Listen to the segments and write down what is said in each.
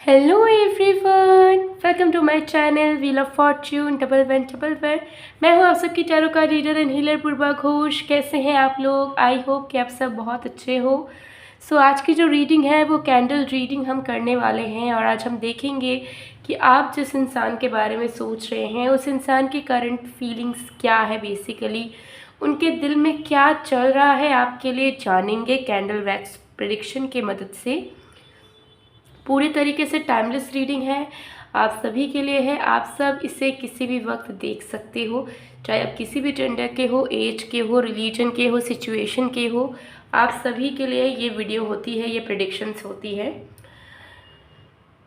Hello everyone, welcome to my channel wheel of fortune double one double one. मैं हूँ आप सबकी tarot का reader and healer Purva Ghosh. कैसे हैं आप लोग? आई होप कि आप सब बहुत अच्छे हो। आज की जो रीडिंग है वो कैंडल रीडिंग हम करने वाले हैं और आज हम देखेंगे कि आप जिस इंसान के बारे में सोच रहे हैं उस इंसान की करंट फीलिंग्स क्या है, बेसिकली उनके दिल में क्या चल रहा है आपके लिए जानेंगे कैंडल वैक्स प्रेडिक्शन की मदद से। पूरी तरीके से टाइमलेस रीडिंग है, आप सभी के लिए है। आप सब इसे किसी भी वक्त देख सकते हो, चाहे आप किसी भी जेंडर के हो, एज के हो, रिलीजन के हो, सिचुएशन के हो। आप सभी के लिए ये वीडियो होती है, ये प्रेडिक्शंस होती है।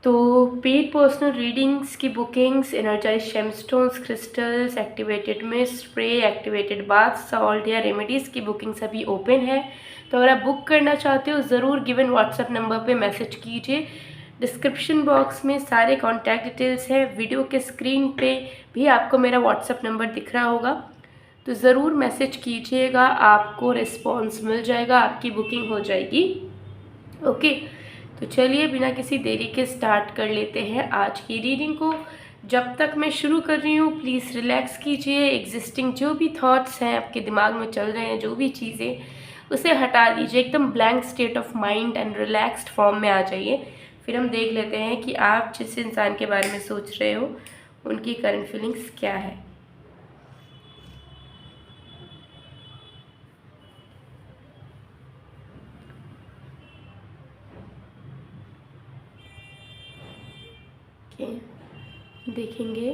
तो पेड पर्सनल रीडिंग्स की bookings, energize gemstones, crystals, activated mist, spray, activated bath salt या रेमेडीज़ की बुकिंग्स अभी ओपन है। तो अगर आप बुक करना चाहते हो ज़रूर गिवन व्हाट्सएप नंबर पे मैसेज कीजिए। डिस्क्रिप्शन बॉक्स में सारे कॉन्टैक्ट डिटेल्स हैं। वीडियो के स्क्रीन पे भी आपको मेरा व्हाट्सएप नंबर दिख रहा होगा, तो ज़रूर मैसेज कीजिएगा, आपको रिस्पॉन्स मिल जाएगा, आपकी बुकिंग हो जाएगी। ओके, तो चलिए बिना किसी देरी के स्टार्ट कर लेते हैं आज की रीडिंग को। जब तक मैं शुरू कर रही हूँ प्लीज़ रिलैक्स कीजिए। एग्जिस्टिंग जो भी थॉट्स हैं आपके दिमाग में चल रहे हैं, जो भी चीज़ें, उसे हटा दीजिए। एकदम blank state of mind and relaxed form में आ जाइए। फिर हम देख लेते हैं कि आप जिस इंसान के बारे में सोच रहे हो उनकी करंट फीलिंग्स क्या है। देखेंगे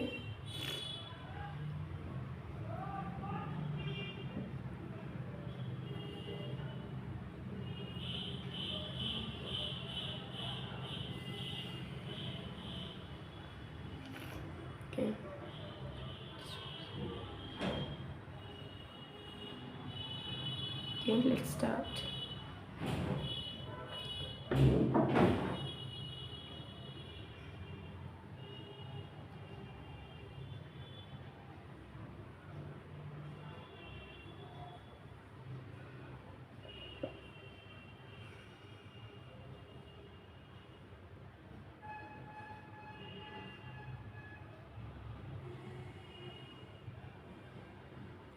लेट्स स्टार्ट।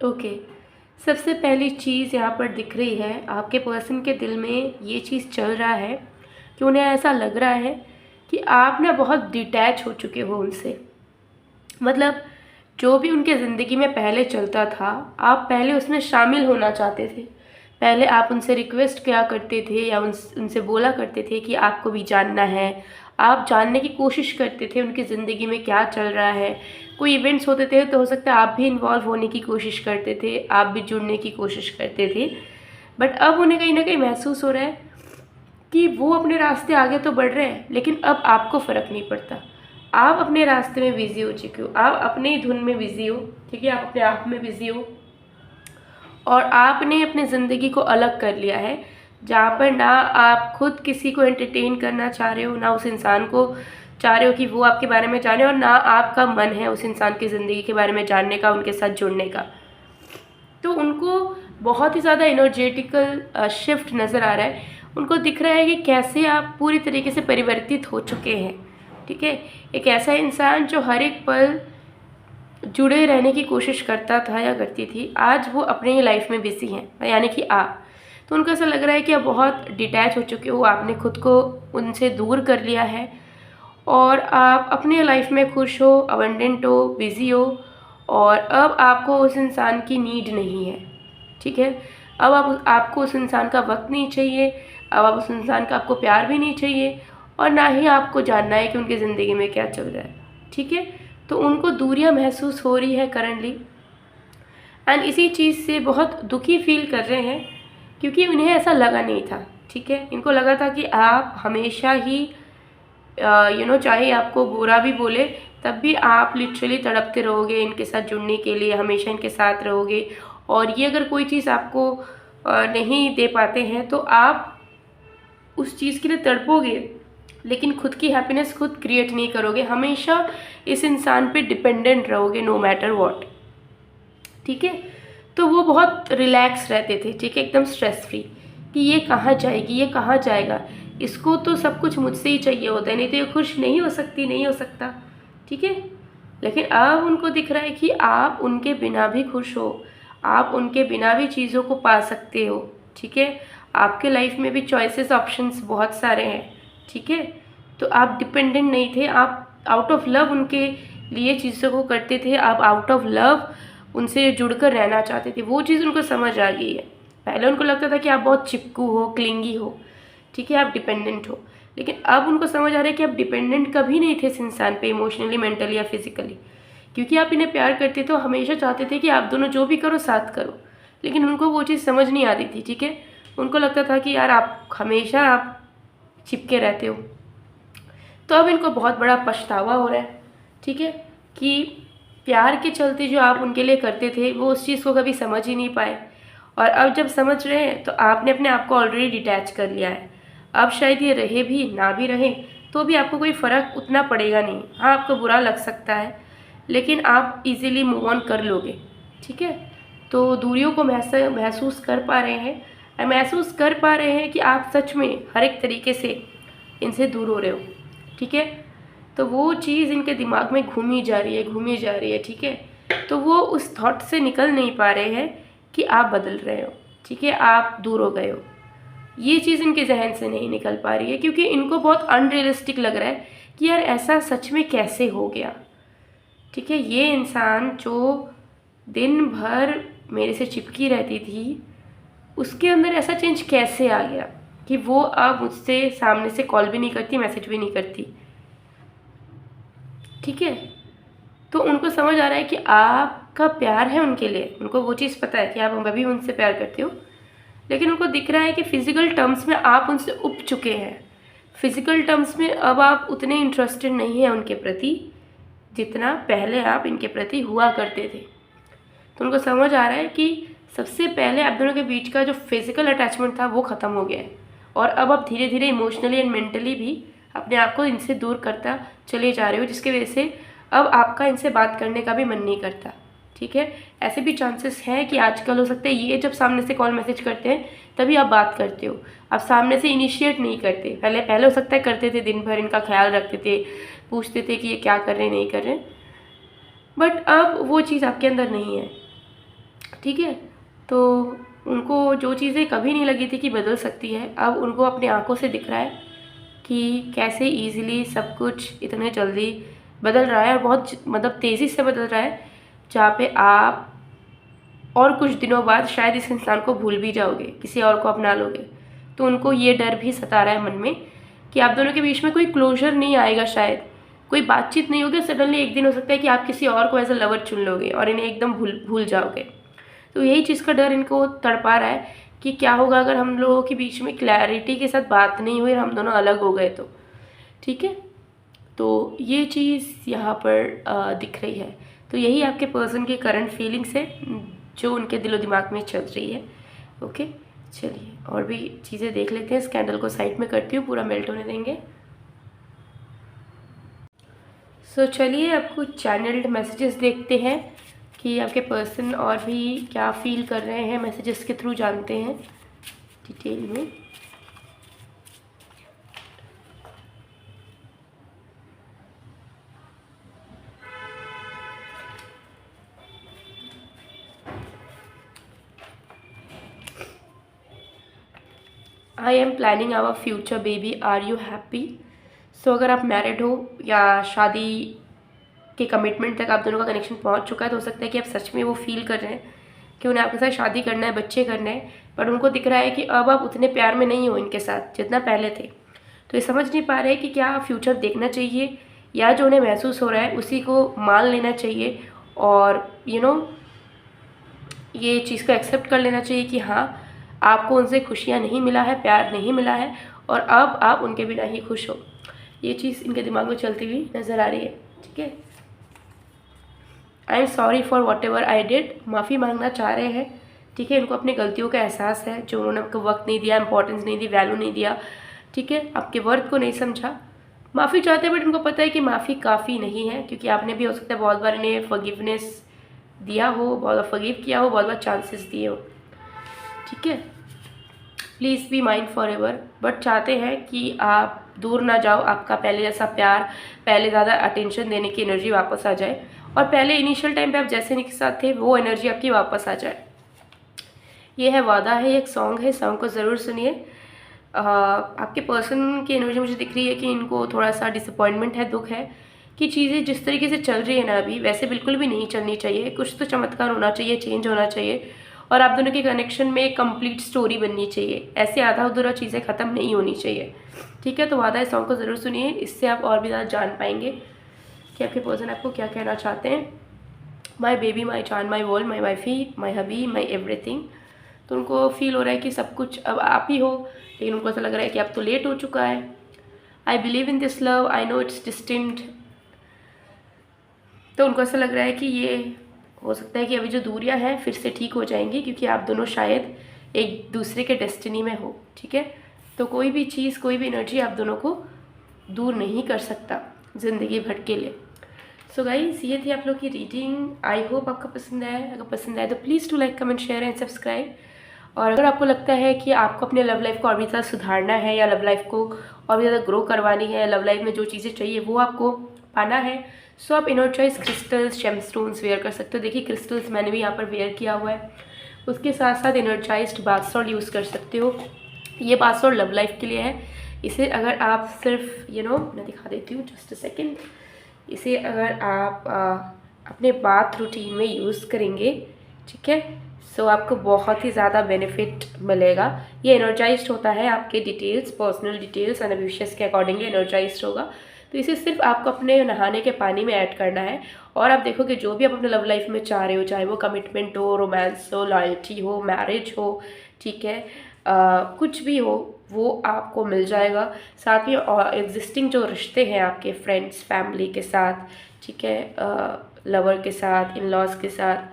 ओके, सबसे पहली चीज़ यहाँ पर दिख रही है, आपके पर्सन के दिल में ये चीज़ चल रहा है कि उन्हें ऐसा लग रहा है कि आप ना बहुत डिटैच हो चुके हो उनसे। मतलब जो भी उनके ज़िंदगी में पहले चलता था, आप पहले उसमें शामिल होना चाहते थे। पहले आप उनसे रिक्वेस्ट किया करते थे या उनसे बोला करते थे कि आपको भी जानना है। आप जानने की कोशिश करते थे उनकी ज़िंदगी में क्या चल रहा है। कोई इवेंट्स होते थे तो हो सकता है आप भी इन्वॉल्व होने की कोशिश करते थे, आप भी जुड़ने की कोशिश करते थे। बट अब उन्हें कहीं ना कहीं महसूस हो रहा है कि वो अपने रास्ते आगे तो बढ़ रहे हैं, लेकिन अब आपको फ़र्क नहीं पड़ता। आप अपने रास्ते में बिज़ी हो चुके हो, आप अपने ही धुन में बिज़ी हो, ठीक है, आप अपने आप में बिज़ी हो और आपने अपने ज़िंदगी को अलग कर लिया है, जहाँ पर ना आप खुद किसी को एंटरटेन करना चाह रहे हो, ना उस इंसान को चाह रहे हो कि वो आपके बारे में जाने, और ना आपका मन है उस इंसान की ज़िंदगी के बारे में जानने का, उनके साथ जुड़ने का। तो उनको बहुत ही ज़्यादा एनर्जेटिकल शिफ्ट नज़र आ रहा है। उनको दिख रहा है कि कैसे आप पूरी तरीके से परिवर्तित हो चुके हैं, ठीक है। एक ऐसा इंसान जो हर एक पल जुड़े रहने की कोशिश करता था या करती थी, आज वो अपने ही लाइफ में बिजी हैं, यानी कि आप। तो उनको ऐसा लग रहा है कि आप बहुत डिटैच हो चुके हो, आपने खुद को उनसे दूर कर लिया है और आप अपने लाइफ में खुश हो, अबंडेंट हो, बिज़ी हो और अब आपको उस इंसान की नीड नहीं है, ठीक है। अब आपको उस इंसान का वक्त नहीं चाहिए, अब आप उस इंसान का आपको प्यार भी नहीं चाहिए और ना ही आपको जानना है कि उनकी ज़िंदगी में क्या चल रहा है, ठीक है। तो उनको दूरियां महसूस हो रही है करंटली एंड इसी चीज़ से बहुत दुखी फील कर रहे हैं, क्योंकि उन्हें ऐसा लगा नहीं था, ठीक है। इनको लगा था कि आप हमेशा ही चाहे आपको बुरा भी बोले तब भी आप लिटरली तड़पते रहोगे इनके साथ जुड़ने के लिए, हमेशा इनके साथ रहोगे। और ये अगर कोई चीज़ आपको नहीं दे पाते हैं तो आप उस चीज़ के लिए तड़पोगे, लेकिन खुद की हैप्पीनेस खुद क्रिएट नहीं करोगे, हमेशा इस इंसान पे डिपेंडेंट रहोगे नो मैटर व्हाट, ठीक है। तो वो बहुत रिलैक्स रहते थे, ठीक है, एकदम स्ट्रेस फ्री कि ये कहाँ जाएगी, ये कहाँ जाएगा, इसको तो सब कुछ मुझसे ही चाहिए होता है, नहीं तो ये खुश नहीं हो सकती, नहीं हो सकता, ठीक है। लेकिन अब उनको दिख रहा है कि आप उनके बिना भी खुश हो, आप उनके बिना भी चीज़ों को पा सकते हो, ठीक है। आपके लाइफ में भी चॉइसेस, ऑप्शंस बहुत सारे हैं, ठीक है। तो आप डिपेंडेंट नहीं थे, आप आउट ऑफ लव उनके लिए चीज़ों को करते थे, आप आउट ऑफ लव उनसे जुड़कर रहना चाहते थे। वो चीज़ उनको समझ आ गई है। पहले उनको लगता था कि आप बहुत चिपकू हो, क्लिंगी हो, ठीक है, आप डिपेंडेंट हो। लेकिन अब उनको समझ आ रहा है कि आप डिपेंडेंट कभी नहीं थे इस इंसान पे, इमोशनली, मेंटली या फिजिकली, क्योंकि आप इन्हें प्यार करते थे, हमेशा चाहते थे कि आप दोनों जो भी करो साथ करो। लेकिन उनको वो चीज़ समझ नहीं आती थी, ठीक है। उनको लगता था कि यार आप हमेशा आप चिपके रहते हो। तो अब इनको बहुत बड़ा पछतावा हो रहा है, ठीक है, कि प्यार के चलते जो आप उनके लिए करते थे वो उस चीज़ को कभी समझ ही नहीं पाए। और अब जब समझ रहे हैं तो आपने अपने आप को ऑलरेडी डिटैच कर लिया है। अब शायद ये रहे भी ना भी रहे तो भी आपको कोई फ़र्क उतना पड़ेगा नहीं। हाँ, आपको बुरा लग सकता है, लेकिन आप इजीली मूव ऑन कर लोगे, ठीक है। तो दूरियों को महसूस कर पा रहे हैं, महसूस कर पा रहे हैं कि आप सच में हर एक तरीके से इनसे दूर हो रहे हो, ठीक है। तो वो चीज़ इनके दिमाग में घूमी जा रही है, घूमी जा रही है, ठीक है। तो वो उस थॉट से निकल नहीं पा रहे हैं कि आप बदल रहे हो, ठीक है, आप दूर हो गए हो। ये चीज़ इनके जहन से नहीं निकल पा रही है, क्योंकि इनको बहुत अनरियलिस्टिक लग रहा है कि यार ऐसा सच में कैसे हो गया, ठीक है। ये इंसान जो दिन भर मेरे से चिपकी रहती थी, उसके अंदर ऐसा चेंज कैसे आ गया कि वो अब मुझसे सामने से कॉल भी नहीं करती, मैसेज भी नहीं करती, ठीक है। तो उनको समझ आ रहा है कि आपका प्यार है उनके लिए, उनको वो चीज़ पता है कि आप अभी उनसे प्यार करते हो। लेकिन उनको दिख रहा है कि फ़िज़िकल टर्म्स में आप उनसे उब चुके हैं, फ़िज़िकल टर्म्स में अब आप उतने इंटरेस्टेड नहीं हैं उनके प्रति जितना पहले आप इनके प्रति हुआ करते थे। तो उनको समझ आ रहा है कि सबसे पहले आप दोनों के बीच का जो फिज़िकल अटैचमेंट था वो ख़त्म हो गया है, और अब आप धीरे धीरे इमोशनली एंड मेंटली भी अपने आप को इनसे दूर करता चले जा रहे हो, जिसकी वजह से अब आपका इनसे बात करने का भी मन नहीं करता, ठीक है। ऐसे भी चांसेस हैं कि आजकल हो सकता है ये जब सामने से कॉल मैसेज करते हैं तभी आप बात करते हो, आप सामने से इनिशिएट नहीं करते। पहले हो सकता है करते थे, दिन भर इनका ख्याल रखते थे, पूछते थे कि ये क्या कर रहे हैं, नहीं कर रहे, बट अब वो चीज़ आपके अंदर नहीं है, ठीक है। तो उनको जो चीज़ें कभी नहीं लगी थी कि बदल सकती है, अब उनको अपनी आंखों से दिख रहा है कि कैसे इजीली सब कुछ इतने जल्दी बदल रहा है, और बहुत मतलब तेज़ी से बदल रहा है, जहाँ पे आप और कुछ दिनों बाद शायद इस इंसान को भूल भी जाओगे, किसी और को अपना लोगे। तो उनको ये डर भी सता रहा है मन में कि आप दोनों के बीच में कोई क्लोजर नहीं आएगा, शायद कोई बातचीत नहीं होगी। सडनली एक दिन हो सकता है कि आप किसी और को एज अ लवर चुन लोगे और इन्हें एकदम भूल जाओगे। तो यही चीज़ का डर इनको तड़पा रहा है कि क्या होगा अगर हम लोगों के बीच में क्लैरिटी के साथ बात नहीं हुई और हम दोनों अलग हो गए तो, ठीक है। तो ये चीज़ यहाँ पर दिख रही है। तो यही आपके पर्सन की करंट फीलिंग्स है जो उनके दिलो दिमाग में चल रही है, ओके। चलिए और भी चीज़ें देख लेते हैं। इस कैंडल को साइड में करती हूँ, पूरा मेल्ट होने देंगे। सो चलिए अब कुछ चैनल्ड मैसेजेस देखते हैं कि आपके पर्सन और भी क्या फील कर रहे हैं, मैसेजेस के थ्रू जानते हैं डिटेल में। I am planning our future baby, are you happy. So अगर आप मैरिड हो या शादी के कमिटमेंट तक आप दोनों का कनेक्शन पहुंच चुका है, तो हो सकता है कि आप सच में वो फील कर रहे हैं कि उन्हें आपके साथ शादी करना है, बच्चे करने हैं, बट उनको दिख रहा है कि अब आप उतने प्यार में नहीं हो इनके साथ जितना पहले थे। तो ये समझ नहीं पा रहे कि क्या फ्यूचर देखना चाहिए या जो उन्हें महसूस हो रहा है उसी को मान लेना चाहिए, और ये चीज़ को एक्सेप्ट कर लेना चाहिए कि हाँ, आपको उनसे खुशियाँ नहीं मिला है, प्यार नहीं मिला है, और अब आप उनके बिना ही खुश हो। ये चीज़ इनके दिमाग में चलती हुई नज़र आ रही है, ठीक है। I am sorry for what ever I did, माफ़ी मांगना चाह रहे हैं, ठीक है। इनको अपनी गलतियों का एहसास है, जो उन्होंने आपको वक्त नहीं दिया, इंपॉर्टेंस नहीं दी, वैल्यू नहीं दिया, ठीक है, आपके वर्थ को नहीं समझा। माफ़ी चाहते हैं, बट इनको पता है कि माफ़ी काफ़ी नहीं है, क्योंकि आपने भी हो सकता है बहुत बार इन्हें फॉरगिवनेस दिया हो, बहुत बार फॉरगिव किया हो, बहुत बार चांसेस दिए हो, ठीक है। Please be mind for ever, but चाहते हैं कि आप दूर ना जाओ, आपका पहले जैसा प्यार, पहले ज़्यादा अटेंशन देने की एनर्जी वापस आ जाए, और पहले इनिशियल टाइम पे आप जैसे इनके साथ थे वो एनर्जी आपकी वापस आ जाए। ये है वादा है, एक सॉन्ग है, सॉन्ग को ज़रूर सुनिए। आपके पर्सन की एनर्जी मुझे दिख रही है कि इनको थोड़ा सा डिसअपॉइंटमेंट है, दुख है कि चीज़ें जिस तरीके से चल रही है ना अभी, वैसे बिल्कुल भी नहीं चलनी चाहिए। कुछ तो चमत्कार होना चाहिए, चेंज होना चाहिए, और आप दोनों के कनेक्शन में एक कंप्लीट स्टोरी बननी चाहिए। ऐसे आधा अधूरा चीज़ें ख़त्म नहीं होनी चाहिए, ठीक है। तो वादा है सॉन्ग को ज़रूर सुनिए, इससे आप और भी ज़्यादा जान पाएंगे कि आपके पर्सन आपको क्या कहना चाहते हैं। माई बेबी, माई जान, my world, my wifey, my hubby, my everything. तो उनको फील हो रहा है कि सब कुछ अब आप ही हो, लेकिन उनको ऐसा लग रहा है कि अब तो लेट हो चुका है। I believe in this love, I know it's distinct. तो उनको ऐसा लग रहा है कि ये हो सकता है कि अभी जो दूरियां हैं फिर से ठीक हो जाएंगी, क्योंकि आप दोनों शायद एक दूसरे के डेस्टिनी में हो, ठीक है। तो कोई भी चीज़, कोई भी एनर्जी आप दोनों को दूर नहीं कर सकता ज़िंदगी भर के लिए। सो गाइस, ये थी आप लोग की रीडिंग। आई होप आपको पसंद आया। अगर पसंद आए तो please to like, comment, share and subscribe. और अगर आपको लगता है कि आपको अपने लव लाइफ को और भी ज़्यादा सुधारना है, या लव लाइफ को और भी ज़्यादा ग्रो करवानी है, लव लाइफ में जो चीज़ें चाहिए वो आपको पाना है, सो आप इनरजाइज क्रिस्टल्स, जेमस्टोन्स वेयर कर सकते हो। देखिए क्रिस्टल्स मैंने भी यहाँ पर वेयर किया हुआ है। उसके साथ साथ इनरजाइज्ड बाथ सॉल्ट यूज़ कर सकते हो। ये बाथ सॉल्ट लव लाइफ के लिए है। इसे अगर आप सिर्फ मैं दिखा देती हूँ, जस्ट अ सेकेंड। इसे अगर आप अपने बाथ रूटीन में यूज़ करेंगे, ठीक है, सो आपको बहुत ही ज़्यादा बेनिफिट मिलेगा। ये एनर्जाइज्ड होता है, आपके details, personal details and wishes के अकॉर्डिंगली एनर्जाइज्ड होगा। तो इसे सिर्फ आपको अपने नहाने के पानी में ऐड करना है, और आप देखोगे जो भी आप अपने लव लाइफ में चाह रहे हो, चाहे वो कमिटमेंट हो, रोमांस हो, लॉयल्टी हो, मैरिज हो, ठीक है, कुछ भी हो, वो आपको मिल जाएगा। साथ ही एग्जिस्टिंग जो रिश्ते हैं आपके फ्रेंड्स, फैमिली के साथ, ठीक है, लवर के साथ, इन लॉज के साथ,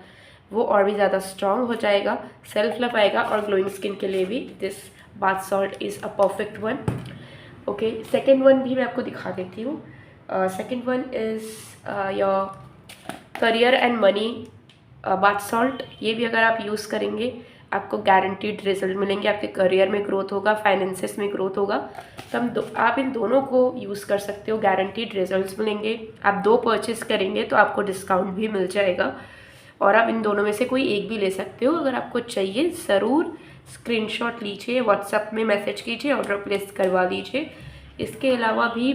वो और भी ज़्यादा स्ट्रॉन्ग हो जाएगा, सेल्फ लव आएगा। और ग्लोइंग स्किन के लिए भी this bath salt is a perfect one. Okay, second one भी मैं आपको दिखा देती हूँ। Second one is your career and money bath salt. ये भी अगर आप यूज़ करेंगे आपको गारंटीड रिजल्ट मिलेंगे, आपके करियर में ग्रोथ होगा, फाइनेंसेस में ग्रोथ होगा। तो आप इन दोनों को यूज़ कर सकते हो, गारंटीड रिजल्ट्स मिलेंगे। आप 2 परचेस करेंगे तो आपको डिस्काउंट भी मिल जाएगा, और आप इन दोनों में से कोई एक भी ले सकते हो। अगर आपको चाहिए ज़रूर स्क्रीनशॉट लीजिए, व्हाट्सएप में मैसेज कीजिए, ऑर्डर प्लेस करवा लीजिए। इसके अलावा भी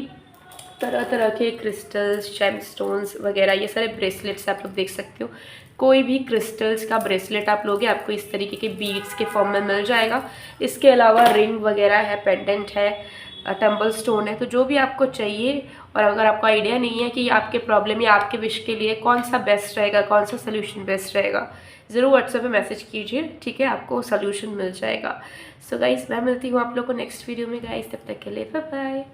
तरह तरह के क्रिस्टल्स, जेमस्टोन्स वगैरह, ये सारे ब्रेसलेट्स आप लोग देख सकते हो। कोई भी क्रिस्टल्स का ब्रेसलेट आप लोगे, आपको इस तरीके के बीड्स के फॉर्म में मिल जाएगा। इसके अलावा रिंग वगैरह है, पेंडेंट है, टम्बल स्टोन है। तो जो भी आपको चाहिए, और अगर आपको आइडिया नहीं है कि आपके प्रॉब्लम या आपके विश के लिए कौन सा बेस्ट रहेगा, कौन सा सोल्यूशन बेस्ट रहेगा, ज़रूर व्हाट्सएप पे मैसेज कीजिए, ठीक है, आपको सोल्यूशन मिल जाएगा। सो गाइस, मैं मिलती हूँ आप लोग को नेक्स्ट वीडियो में गाइस, तब तक के लिए बाय बाय।